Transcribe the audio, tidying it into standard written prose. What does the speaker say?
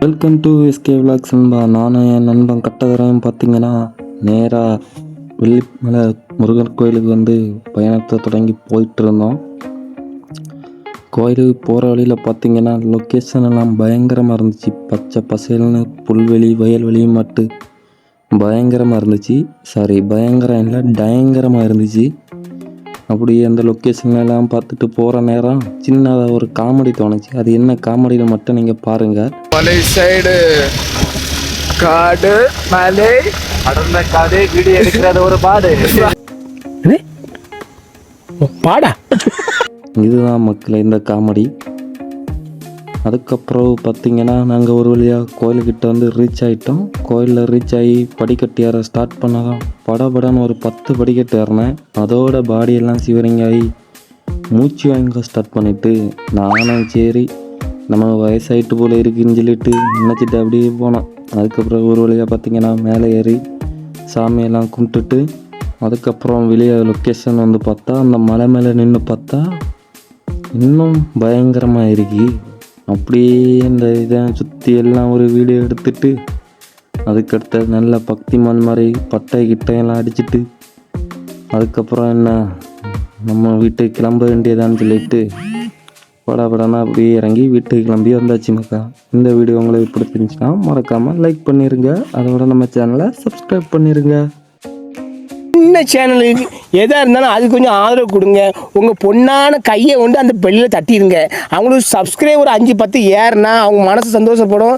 Welcome to SK vlogs நண்பா. நானும் என் நண்பன் கட்டதரையும் பார்த்தீங்கன்னா நேராக வெள்ளிமலை முருகன் கோயிலுக்கு வந்து பயணத்தை தொடங்கி போயிட்டு இருந்தோம். கோயிலுக்கு போகிற வழியில் பார்த்தீங்கன்னா லொக்கேஷன் எல்லாம் பயங்கரமாக இருந்துச்சு. பச்சை பசேல்னு புல்வெளி வயல்வெளி மட்டும் பயங்கரமாக இருந்துச்சு. பயங்கரம் இல்லை, பயங்கரமாக இருந்துச்சு. அப்படியே அந்த லொக்கேஷன்லாம் பார்த்துட்டு போகிற நேரம் சின்னதாக ஒரு காமெடி தோணுச்சு. அது என்ன காமெடியில் மட்டும் நீங்கள் பாருங்கள். மலை சைடு காடு, மலை அடர்ந்த காடு, வீடியோ எடுக்கிறது ஒரு பாடு பாடா. இதுதான் மக்களே இந்த காமெடி. அதுக்கப்புறம் பார்த்தீங்கன்னா நாங்கள் ஒரு வழியாக கோயிலுக்கிட்ட வந்து ரீச் ஆகிட்டோம். கோயிலில் ரீச் ஆகி படிக்கட்டு ஏற ஸ்டார்ட் பண்ணதான் படபடன்னு ஒரு 10 படிக்கட்டு ஏறினேன். அதோட பாடியெல்லாம் சிவரிங் ஆகி மூச்சு வாங்க ஸ்டார்ட் பண்ணிவிட்டு நானும் சரி நம்ம வயசாகிட்டு போல் இருக்குன்னு சொல்லிட்டு நினச்சிட்டு அப்படியே போனோம். அதுக்கப்புறம் ஒரு வழியாக பார்த்தீங்கன்னா மேலே ஏறி சாமியெல்லாம் கும்பிட்டுட்டு அதுக்கப்புறம் வெளியே லொக்கேஷன் வந்து பார்த்தா அந்த மலை மேலே நின்று பார்த்தா இன்னும் பயங்கரமாக இருக்கு. அப்படியே இந்த இதை சுற்றி எல்லாம் ஒரு வீடியோ எடுத்துட்டு அதுக்கடுத்த நல்ல பக்திமான் மாதிரி பட்டை கிட்டையெல்லாம் அடிச்சுட்டு அதுக்கப்புறம் என்ன நம்ம வீட்டுக்கு கிளம்ப வேண்டியதான்னு சொல்லிட்டு படாபடானா அப்படியே இறங்கி வீட்டுக்கு கிளம்பி வந்தாச்சு மக்கா. இந்த வீடியோ உங்களுக்கு பிடிச்சிருந்துச்சுன்னா மறக்காமல் லைக் பண்ணிடுங்க. அதோட நம்ம சேனலை சப்ஸ்கிரைப் பண்ணிடுங்க. சின்ன சேனலுக்கு எதாக இருந்தாலும் அது கொஞ்சம் ஆதரவு கொடுங்க. உங்கள் பொண்ணான கையை கொண்டு அந்த பெல்லில் தட்டிடுங்க. அவங்களுக்கு சப்ஸ்கிரைபர் 5-10 ஏறுனா அவங்க மனசு சந்தோஷப்படும்.